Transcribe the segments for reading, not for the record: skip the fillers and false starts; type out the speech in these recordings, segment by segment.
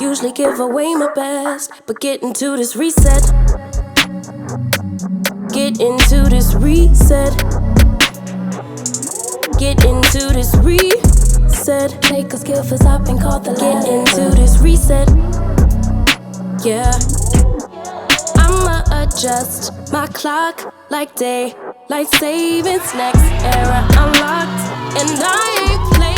Usually give away my best, but get into this reset. Get into this reset. Get into this reset. Take a skill for stop and call the ladder. Get into this reset. Yeah. I'ma adjust my clock like daylight savings. Next era unlocked, and I ain't playing.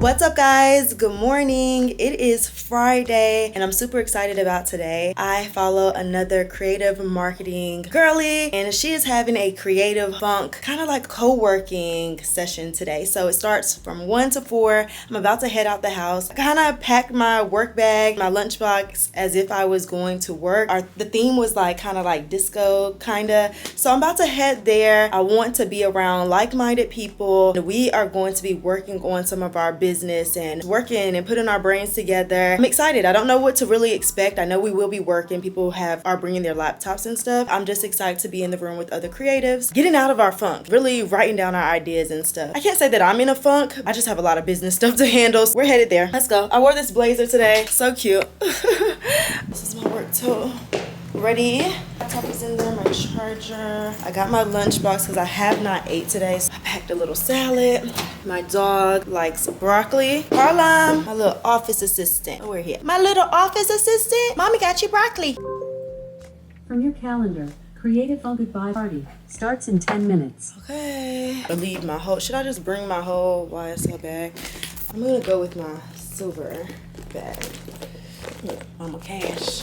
What's up, guys? Good morning. It is Friday and I'm super excited about today. I follow another creative marketing girly and she is having a creative funk kind of like co-working session today. So it starts from 1 to 4. I'm about to head out the house. I kind of packed my work bag, my lunchbox as if I was going to work. The theme was like kind of like disco kind of. So I'm about to head there. I want to be around like-minded people. We are going to be working on some of our business and working and putting our brains together. I'm excited. I don't know what to really expect. I know we will be working. People are bringing their laptops and stuff. I'm just excited to be in the room with other creatives, getting out of our funk, really writing down our ideas and stuff. I can't say that I'm in a funk. I just have a lot of business stuff to handle. We're headed there. Let's go. I wore this blazer today. So cute. This is my work tool. Ready? Laptop is in there, my charger. I got my lunchbox because I have not ate today. So I packed a little salad. My dog likes broccoli. Harlem, my little office assistant. Oh, we're here. My little office assistant. Mommy got you broccoli. From your calendar, Creative Fun Goodbye Party starts in 10 minutes. Okay. I leave my whole, should I just bring my whole YSL bag? I'm gonna go with my silver bag. Mama cash.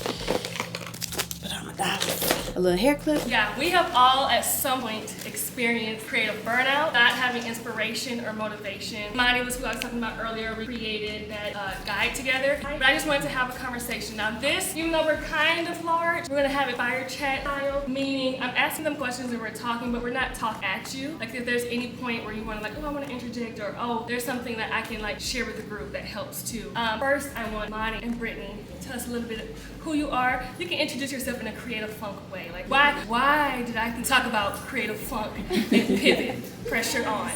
A little hair clip. Yeah, we have all at some point experienced creative burnout, not having inspiration or motivation. Monty was who I was talking about earlier. We created that guide together, but I just wanted to have a conversation. Now this, even though we're kind of large, we're gonna have it fire chat style, meaning I'm asking them questions and we're talking, but we're not talking at you. Like if there's any point where you wanna like, oh, I wanna interject, or oh, there's something that I can like share with the group that helps too. First, I want Monty and Britney to tell us a little bit of who you are. You can introduce yourself in a creative funk way. Like why did I talk about creative funk and pivot? Pressure on.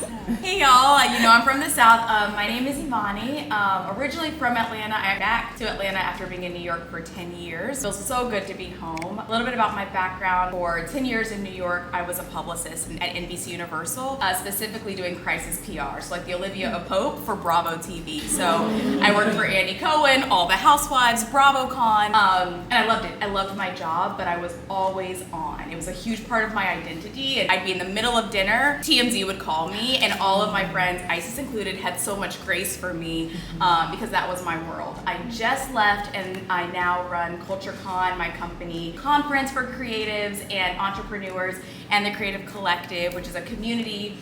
Hey y'all, you know I'm from the South. My name is Imani. Originally from Atlanta. I'm back to Atlanta after being in New York for 10 years. It feels so good to be home. A little bit about my background. For 10 years in New York, I was a publicist at NBC Universal, specifically doing crisis PR. So like the Olivia Pope for Bravo TV. So I worked for Andy Cohen, All the Housewives, BravoCon, and I loved it. I loved my job, but I was always on. It was a huge part of my identity, and I'd be in the middle of dinner, TMZ would call me, and all of my friends, Isis included, had so much grace for me because that was my world. I just left and I now run CultureCon, my company conference for creatives and entrepreneurs, and the Creative Collective, which is a community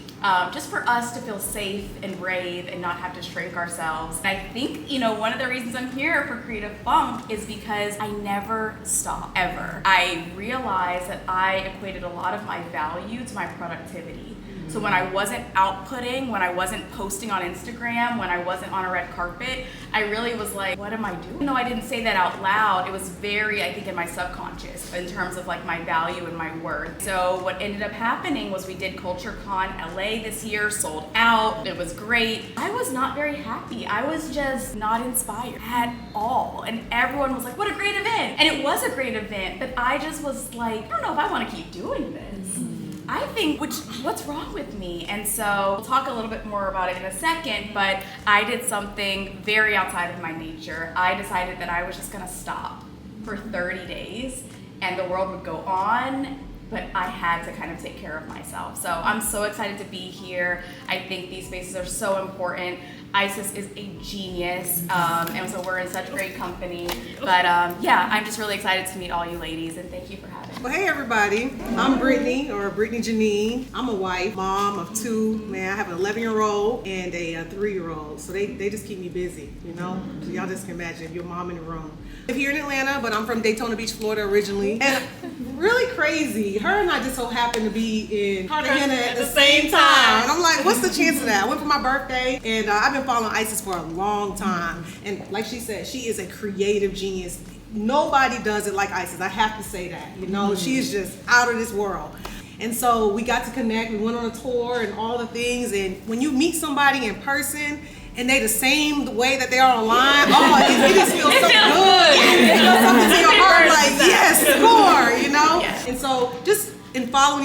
just for us to feel safe and brave and not have to shrink ourselves. And I think, you know, one of the reasons I'm here for Creative Funk is because I never stop, ever. I realized that I equated a lot of my value to my productivity. So when I wasn't outputting, when I wasn't posting on Instagram, when I wasn't on a red carpet, I really was like, what am I doing? Even though I didn't say that out loud, it was very, I think, in my subconscious in terms of like my value and my worth. So what ended up happening was we did CultureCon LA this year, sold out. It was great. I was not very happy. I was just not inspired at all. And everyone was like, what a great event. And it was a great event, but I just was like, I don't know if I want to keep doing this. I think, what's wrong with me? And so we'll talk a little bit more about it in a second, but I did something very outside of my nature. I decided that I was just gonna stop for 30 days and the world would go on, but I had to kind of take care of myself. So I'm so excited to be here. I think these spaces are so important. Isis is a genius, and so we're in such great company. But yeah, I'm just really excited to meet all you ladies, and thank you for having me. Well, hey everybody, I'm Britney, or Britney Janine. I'm a wife, mom of two. Man, I have an 11-year-old and a 3-year-old, so they just keep me busy, you know? So y'all just can imagine your mom in the room. I live here in Atlanta, but I'm from Daytona Beach, Florida originally. And really crazy, her and I just so happened to be in Cartagena at the same time. And I'm like, what's the chance of that? I went for my birthday, and I've been following Isis for a long time. And like she said, she is a creative genius. Nobody does it like Isis. I have to say that. You know, she is just out of this world. And so we got to connect. We went on a tour and all the things. And when you meet somebody in person and they the same way that they are online, oh, it just feels so good.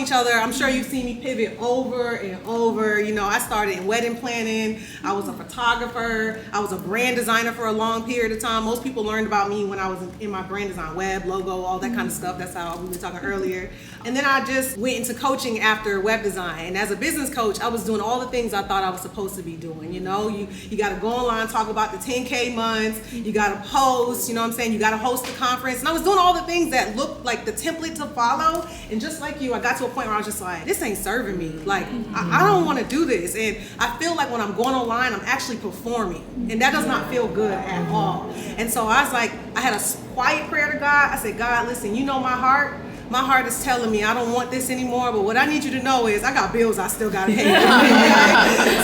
each other, I'm sure you've seen me pivot over and over. You know, I started in wedding planning. I was a photographer. I was a brand designer for a long period of time. Most people learned about me when I was in my brand design, web, logo, all that kind of stuff. That's how we were talking earlier. And then I just went into coaching after web design. And as a business coach, I was doing all the things I thought I was supposed to be doing. You know, you got to go online, talk about the 10K months. You got to post, you know what I'm saying? You got to host a conference. And I was doing all the things that looked like the template to follow. And just like you, I got to a point where I was just like, this ain't serving me. Like, I don't want to do this. And I feel like when I'm going online, I'm actually performing. And that does not feel good at all. And so I was like, I had a quiet prayer to God. I said, God, listen, you know my heart. My heart is telling me I don't want this anymore, but what I need you to know is I got bills I still got to pay.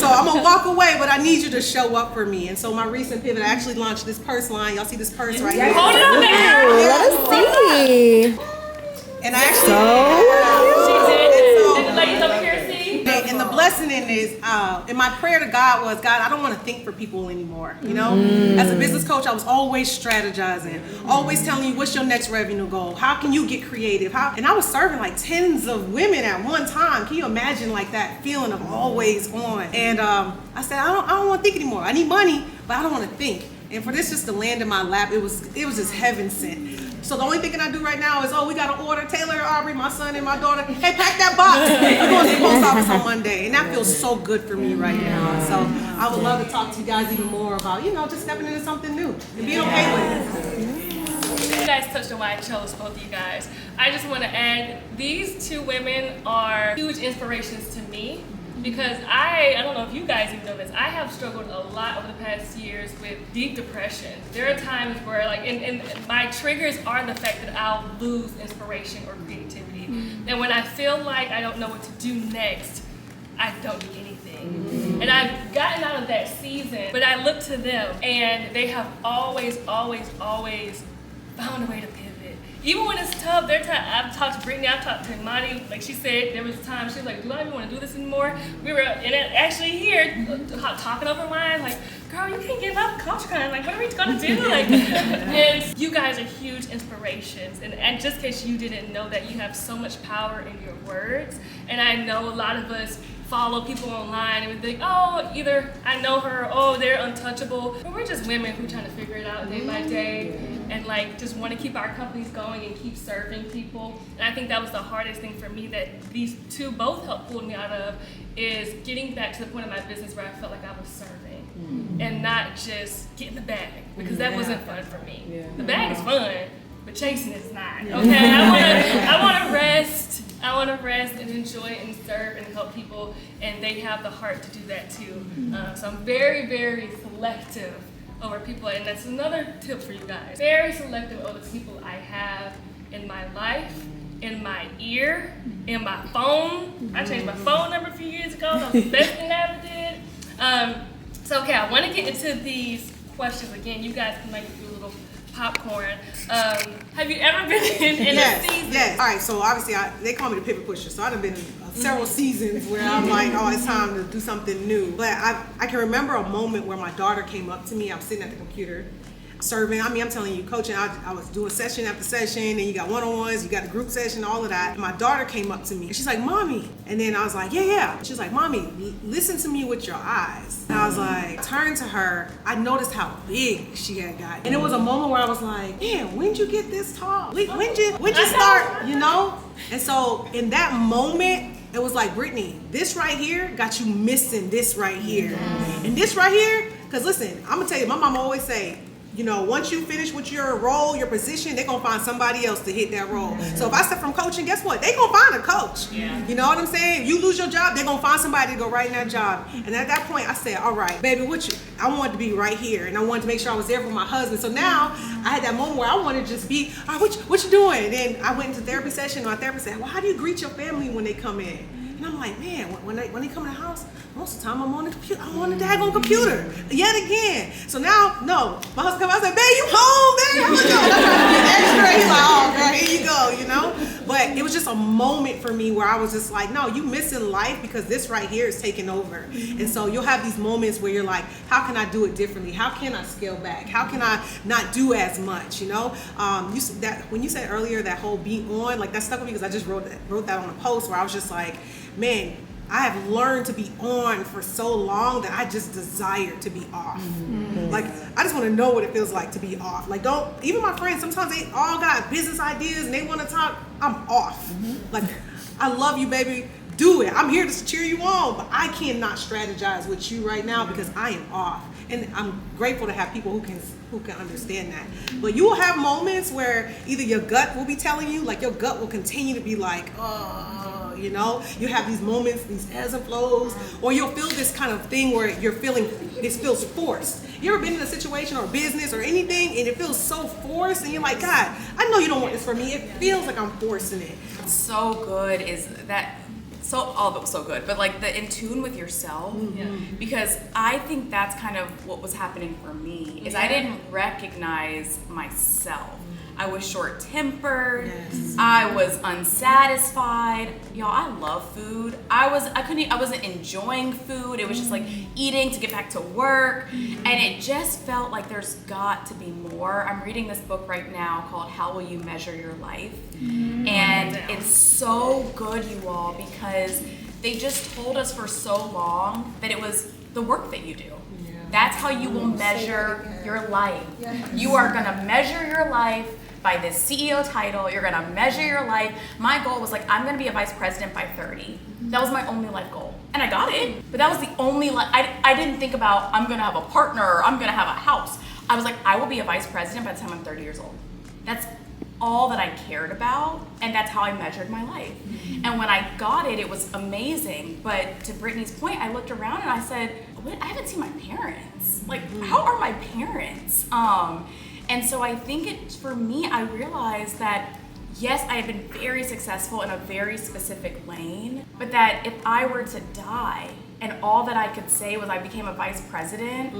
So I'm going to walk away, but I need you to show up for me. And so my recent pivot, I actually launched this purse line. Y'all see this purse right here? Hold it up there. Let us see. And I actually... Did the ladies over here see? And the blessing in this, and my prayer to God was, God, I don't want to think for people anymore. You know, as a business coach, I was always strategizing, always telling you what's your next revenue goal, how can you get creative, and I was serving like tens of women at one time. Can you imagine like that feeling of always on? And I said, I don't want to think anymore. I need money, but I don't want to think. And for this just to land in my lap, it was just heaven sent. So the only thing I do right now is, we got to order Taylor, Aubrey, my son, and my daughter. Hey, pack that box. We're going to the post office on Monday. And that feels so good for me right now. So I would love to talk to you guys even more about, just stepping into something new and being okay with it. You guys touched on why I chose both of you guys. I just want to add, these two women are huge inspirations to me. Because I don't know if you guys even know this, I have struggled a lot over the past years with deep depression. There are times where and my triggers are the fact that I'll lose inspiration or creativity. And when I feel like I don't know what to do next, I don't do anything. And I've gotten out of that season, but I look to them and they have always found a way to pivot. Even when it's tough, I've talked to Britney, I've talked to Imani, like she said, there was a time she was like, do I even want to do this anymore? We were actually here talking over mine, like, girl, you can't give up CultureCon, like, what are we gonna do? Like, and you guys are huge inspirations. And just in case you didn't know that, you have so much power in your words. And I know a lot of us follow people online and we think, either I know her, they're untouchable. But we're just women who are trying to figure it out day by day and just want to keep our companies going and keep serving people. And I think that was the hardest thing for me that these two both helped pull me out of, is getting back to the point of my business where I felt like I was serving and not just getting the bag, because that wasn't fun for me. The bag is fun, but chasing is not. Okay, I want to rest. I want to rest and enjoy and serve and help people, and they have the heart to do that too. So I'm very, very selective over people, and that's another tip for you guys. Very selective over the people I have in my life, in my ear, in my phone. I changed my phone number a few years ago. That was the best thing I ever did. So okay, I want to get into these questions again. You guys can make do a little popcorn. Have you ever been in a season? Yes. All right, so obviously they call me the pivot pusher, so I've been in several seasons where I'm like, it's time to do something new. But I can remember a moment where my daughter came up to me. I was sitting at the computer serving. I'm telling you, coaching, I was doing session after session, and you got one-on-ones, you got the group session, all of that. And my daughter came up to me, and she's like, Mommy. And then I was like, yeah. She's like, Mommy, listen to me with your eyes. And I was like, turned to her, I noticed how big she had gotten. And it was a moment where I was like, man, when'd you get this tall? When'd you start, And so in that moment, it was like, Britney, this right here got you missing this right here. And this right here, because listen, I'm gonna tell you, my mom always say, once you finish with your role, your position, they're going to find somebody else to hit that role. So if I step from coaching, guess what? They're going to find a coach. You know what I'm saying? If you lose your job, they're going to find somebody to go right in that job. And at that point, I said, all right, baby, I wanted to be right here. And I wanted to make sure I was there for my husband. So now I had that moment where I wanted to just be, all right, what you doing? And then I went into therapy session, and my therapist said, well, how do you greet your family when they come in? And I'm like, man, when they come in the house, most of the time I'm on the computer. I'm on the daggone computer yet again. So now, no, my husband comes out and said, babe, you home, babe? How was it going? I'm trying to be extra. He's like, oh, girl, here you go, But it was just just a moment for me where I was just like, no, you missing life because this right here is taking over. And so you'll have these moments where you're like, how can I do it differently? How can I scale back? How can I not do as much? You know, when you said earlier that whole be on, like that stuck with me because I just wrote that on a post where I was just like, man, I have learned to be on for so long that I just desire to be off. Like, I just want to know what it feels like to be off. Like, even my friends, sometimes they all got business ideas and they want to talk, I'm off. Like, I love you, baby. Do it. I'm here to cheer you on, but I cannot strategize with you right now because I am off. And I'm grateful to have people who can understand that. But you will have moments where either your gut will be telling you, like your gut will continue to be like, you know, you have these moments, these ebbs and flows, or you'll feel this kind of thing where you're feeling, this feels forced. You ever been in a situation or business or anything and it feels so forced and you're like, God, I know you don't want this for me. It feels like I'm forcing it. So good is that, so all of it was so good, but like the in tune with yourself, because I think that's kind of what was happening for me, is I didn't recognize myself. I was short-tempered. Yes. I was unsatisfied. Y'all, I love food. I wasn't enjoying food. It was just like eating to get back to work. And it just felt like there's got to be more. I'm reading this book right now called How Will You Measure Your Life? And it's so good, you all, because they just told us for so long that it was the work that you do. That's how you will measure your life. You are gonna measure your life by this CEO title. You're gonna measure your life. My goal was like, I'm gonna be a vice president by 30. That was my only life goal. And I got it, but that was the only I didn't think about, I'm gonna have a partner, or I'm gonna have a house. I was like, I will be a vice president by the time I'm 30 years old. That's all that I cared about, and that's how I measured my life. And when I got it, it was amazing. But to Brittany's point, I looked around and I said, I haven't seen my parents. Like, how are my parents? And so I think for me, I realized that, yes, I had been very successful in a very specific lane, but that if I were to die and all that I could say was I became a vice president,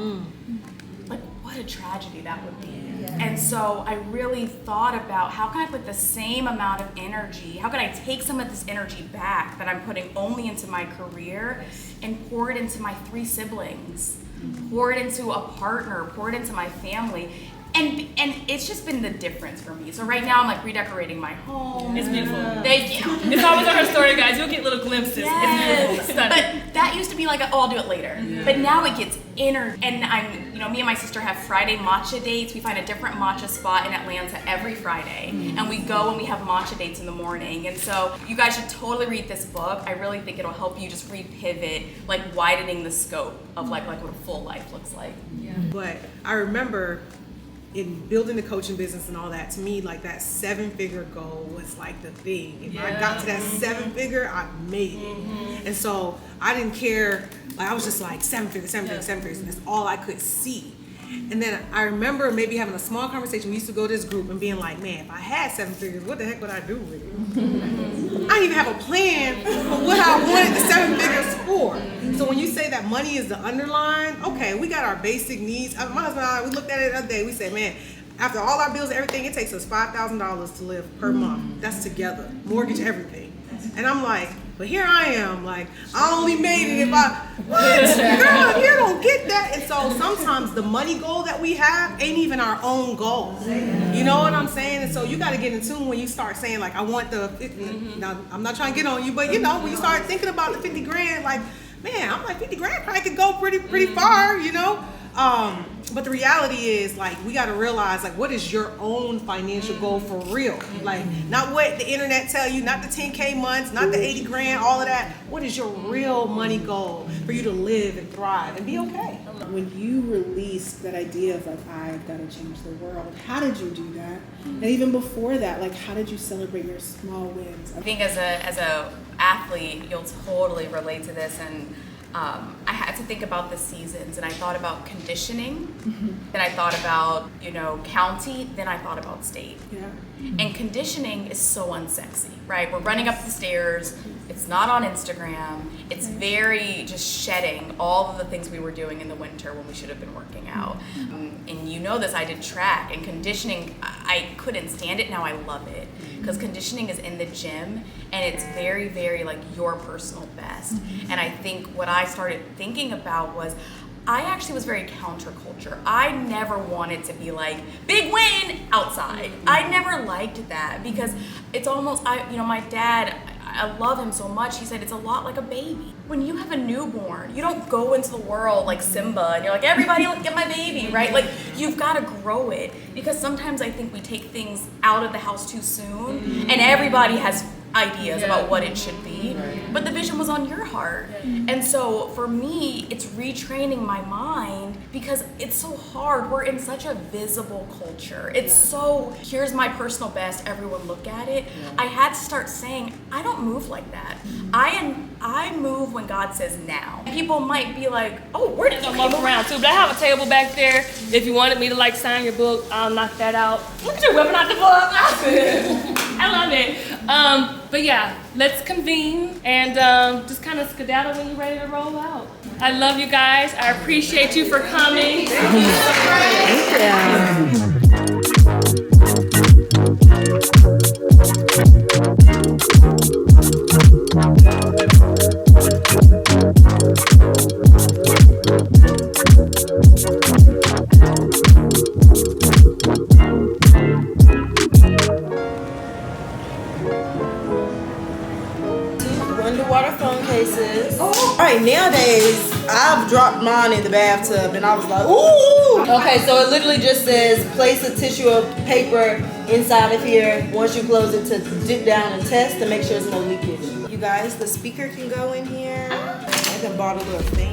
like, what a tragedy that would be. And so I really thought about, how can I put the same amount of energy, how can I take some of this energy back that I'm putting only into my career and pour it into my 3 siblings, pour it into a partner, pour it into my family. And it's just been the difference for me. So right now I'm like redecorating my home. It's beautiful. Thank you. It's always on her story, guys. You'll get little glimpses. Yes. It's beautiful. But that used to be like, I'll do it later. But now it gets inner. And me and my sister have Friday matcha dates. We find a different matcha spot in Atlanta every Friday. And we go and we have matcha dates in the morning. And so you guys should totally read this book. I really think it'll help you just repivot, like widening the scope of like what a full life looks like. But I remember in building the coaching business and all that, to me, like that 7-figure goal was like the thing. If I got to that 7-figure, I made it. And so I didn't care, like I was just like 7 figures, and that's all I could see. And then I remember maybe having a small conversation. We used to go to this group and being like, man, if I had 7 figures, what the heck would I do with it? I didn't even have a plan for what I wanted the 7 figures for. So when you say that money is the underline, okay, we got our basic needs. My husband and I, we looked at it the other day. We said, man, after all our bills and everything, it takes us $5,000 to live per month. That's together, mortgage, everything. And I'm like, but here I am, like, I only made it if what? Girl, you don't get that. And so sometimes the money goal that we have ain't even our own goal. You know what I'm saying? And so you got to get in tune when you start saying, like, I want the 50. Now, I'm not trying to get on you, but when you start thinking about the 50 grand, like, man, I'm like, 50 grand probably could go pretty far, you know? But the reality is, like, we got to realize, like, what is your own financial goal for real? Like, not what the internet tell you, not the 10K months, not the 80 grand, all of that. What is your real money goal for you to live and thrive and be okay? When you released that idea of, like, I've got to change the world, how did you do that? And even before that, like, how did you celebrate your small wins? I think as a athlete, you'll totally relate to this, and I had to think about the seasons, and I thought about conditioning, then I thought about, county, then I thought about state. Yeah. And conditioning is so unsexy, right? We're running up the stairs, it's not on Instagram, it's very just shedding all of the things we were doing in the winter when we should have been working out. And you know this, I did track, and conditioning, I couldn't stand it, now I love it. because conditioning is in the gym and it's very, very like your personal best. And I think what I started thinking about was I actually was very counterculture. I never wanted to be like, big win outside. I never liked that because it's almost, my dad, I love him so much. He said it's a lot like a baby. When you have a newborn, you don't go into the world like Simba and you're like, everybody look at my baby, right? Like you've got to grow it, because sometimes I think we take things out of the house too soon and everybody has ideas about what it should be, but the vision was on your heart. And so for me, it's retraining my mind because it's so hard. We're in such a visible culture. It's so, here's my personal best, everyone look at it. I had to start saying, I don't move like that. I move when God says now. People might be like, oh, where did you walk around too? But I have a table back there. If you wanted me to like sign your book, I'll knock that out. Look at you whipping out the book. I love it. But yeah, let's convene and just kind of skedaddle when you're ready to roll out. I love you guys. I appreciate you for coming. Underwater phone cases. All right, nowadays I've dropped mine in the bathtub and I was like, ooh. Okay, so it literally just says place a tissue or paper inside of here once you close it to dip down and test to make sure there's no leakage. You guys, the speaker can go in here. I can bought a little fan.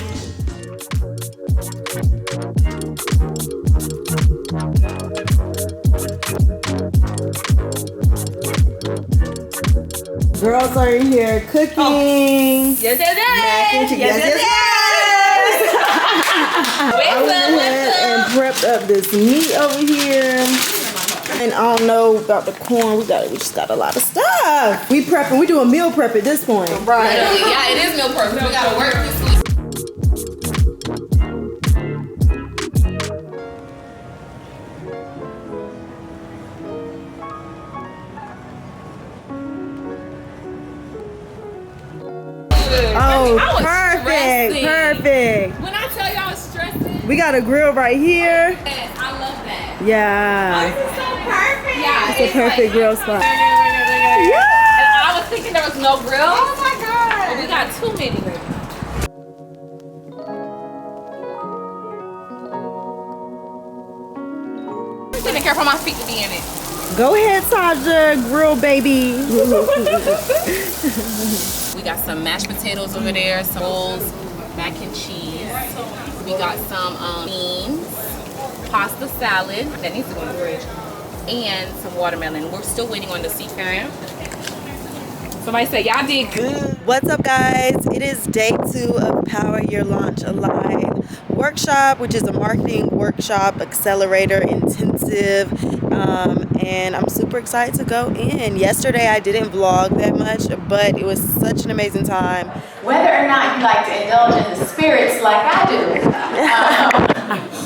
Girls are in here cooking. Yes. Mac and cheese. Yes. I went ahead and prepped up this meat over here. And I don't know about the corn. We just got a lot of stuff. We prepping. We doing meal prep at this point. Right. Yeah, it is meal prep. We gotta work this week. Oh, perfect. When I tell you I was stressing. We got a grill right here. Yes, I love that. Yeah. This is so perfect. Yeah, It's a perfect grill spot. Yeah. And I was thinking there was no grill. Oh my God. But we got too many grills. I'm taking care for my feet to be in it. Go ahead, Taja. Grill, baby. We got some mashed potatoes over there, some rolls, mac and cheese. We got some beans, pasta salad, that needs to go in the fridge, and some watermelon. We're still waiting on the seafood. Somebody said, y'all did good. What's up, guys? It is day 2 of Power Your Launch Alive workshop, which is a marketing workshop accelerator intensive. And I'm super excited to go in. Yesterday I didn't vlog that much, but it was such an amazing time. Whether or not you like to indulge in the spirits like I do,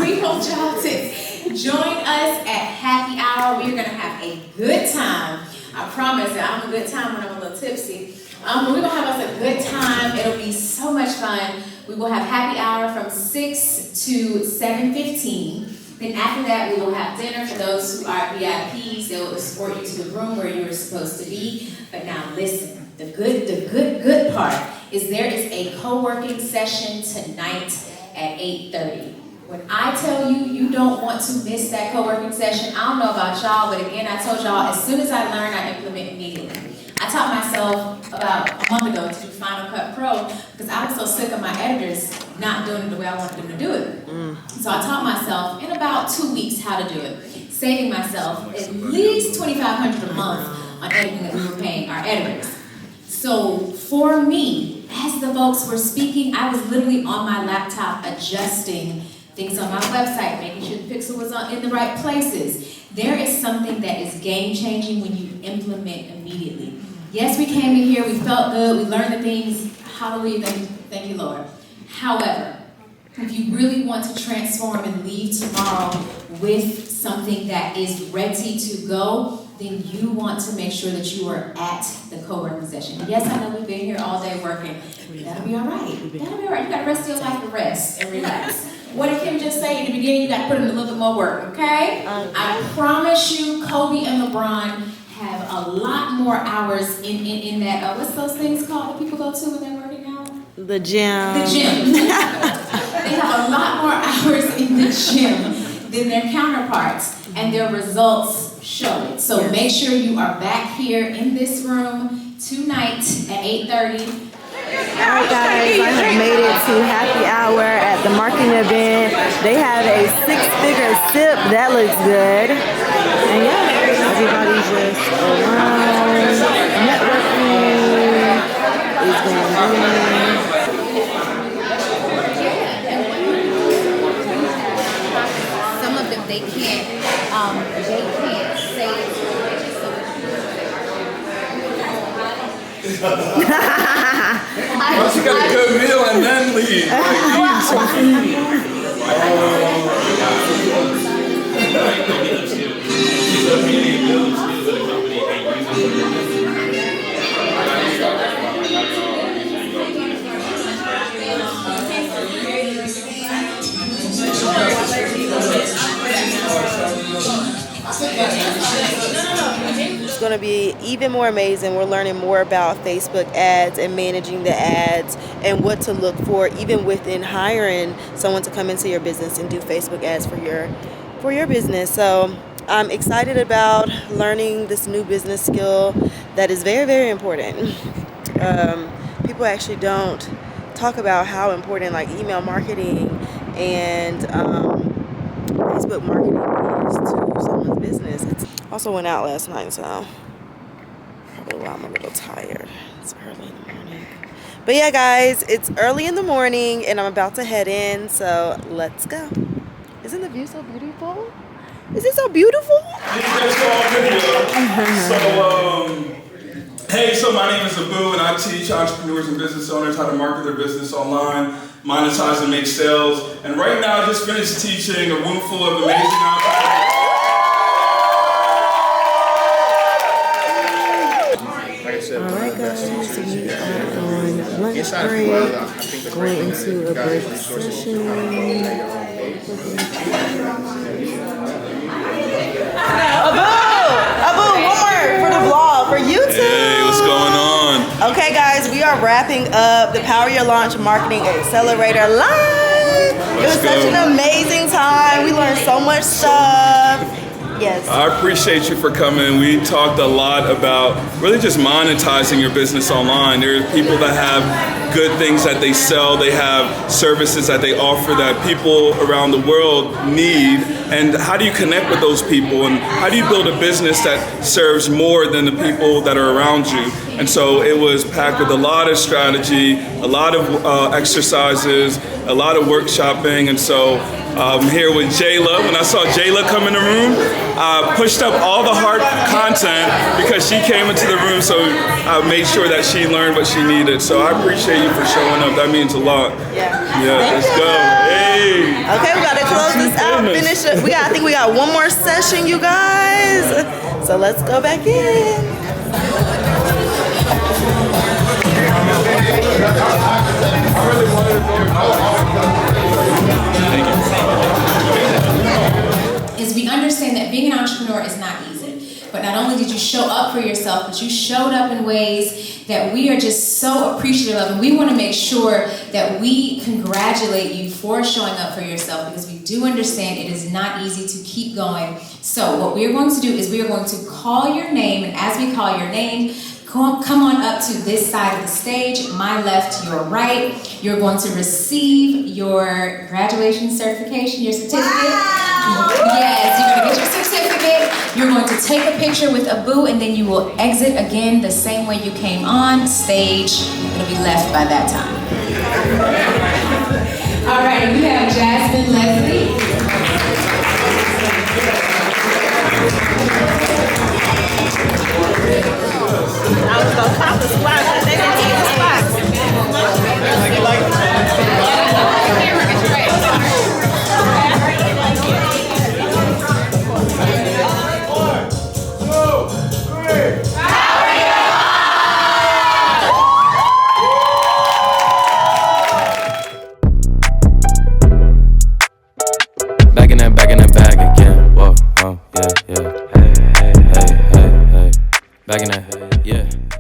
we want y'all to join us at happy hour. We're gonna have a good time. I promise you, I'm a good time when I'm a little tipsy. But we're gonna have us a good time. It'll be so much fun. We will have happy hour from 6 to 7:15. Then after that, we will have dinner for those who are VIPs. They will escort you to the room where you're supposed to be. But now listen, the good part is there is a co-working session tonight at 8:30. When I tell you, you don't want to miss that co-working session, I don't know about y'all, but again, I told y'all, as soon as I learn, I implement immediately. I taught myself about a month ago to do Final Cut Pro because I was so sick of my editors not doing it the way I wanted them to do it. So I taught myself in about 2 weeks how to do it, saving myself at least $2,500 a month on editing that we were paying our editors. So for me, as the folks were speaking, I was literally on my laptop adjusting things on my website, making sure the pixel was in the right places. There is something that is game-changing when you implement immediately. Yes, we came in here, we felt good, we learned the things, hallelujah, thank you, Lord. However, if you really want to transform and leave tomorrow with something that is ready to go, then you want to make sure that you are at the co-working session. Yes, I know we've been here all day working. That'll be all right. That'll be all right. You got the rest of your life to rest and relax. What did Kim just say in the beginning? You got to put in a little bit more work, okay? I promise you, Kobe and LeBron have a lot more hours in that, what's those things called that people go to when they're working out? The gym. The gym. They have a lot more hours in the gym than their counterparts, and their results show it. So make sure you are back here in this room tonight at 8:30. Alright guys, I have made it to happy hour at the marketing event. They have a 6-figure sip, that looks good. And yeah, everybody's just around, networking is going on. Some of them they can't say Once you got a good meal and then leave, like eating some food. It's going to be even more amazing. We're learning more about Facebook ads and managing the ads and what to look for even within hiring someone to come into your business and do Facebook ads for your business. So I'm excited about learning this new business skill that is very, very important. People actually don't talk about how important like email marketing and Facebook marketing is to someone's business. It's also went out last night, so probably why I'm a little tired. It's early in the morning. But yeah, guys, it's early in the morning and I'm about to head in, so let's go. Isn't the view so beautiful? Is it so beautiful? Hey, so my name is Abu and I teach entrepreneurs and business owners how to market their business online, monetize and make sales. And right now I just finished teaching a room full of amazing entrepreneurs. Alright guys, we are on lunch break, going into a break session. Abu, one more for the vlog, for YouTube. Hey, what's going on? Okay guys, we are wrapping up the Power Your Launch Marketing Accelerator live. It was such an amazing time. We learned so much stuff. Yes. I appreciate you for coming. We talked a lot about really just monetizing your business online. There are people that have good things that they sell. They have services that they offer that people around the world need. And how do you connect with those people? And how do you build a business that serves more than the people that are around you? And so it was packed with a lot of strategy, a lot of exercises, a lot of workshopping. And so I'm here with Jayla. When I saw Jayla come in the room, I pushed up all the hard content because she came into the room, so I made sure that she learned what she needed. So I appreciate you for showing up. That means a lot. Yeah. Let's go. Hey. Okay, we gotta close this out. Finish it. I think we got one more session, you guys. So let's go back in. Is we understand that being an entrepreneur is not easy. But not only did you show up for yourself, but you showed up in ways that we are just so appreciative of. And we want to make sure that we congratulate you for showing up for yourself, because we do understand it is not easy to keep going. So what we are going to do is we are going to call your name, and as we call your name, come on up to this side of the stage, my left, your right. You're going to receive your graduation certification, your certificate. Wow. Yes, you're going to get your certificate. You're going to take a picture with Abu, and then you will exit again the same way you came on stage. It'll be left by that time. All right, we have Jasmine Leslie. I was gonna cop the spot, but they didn't take the spot. Back in that, yeah.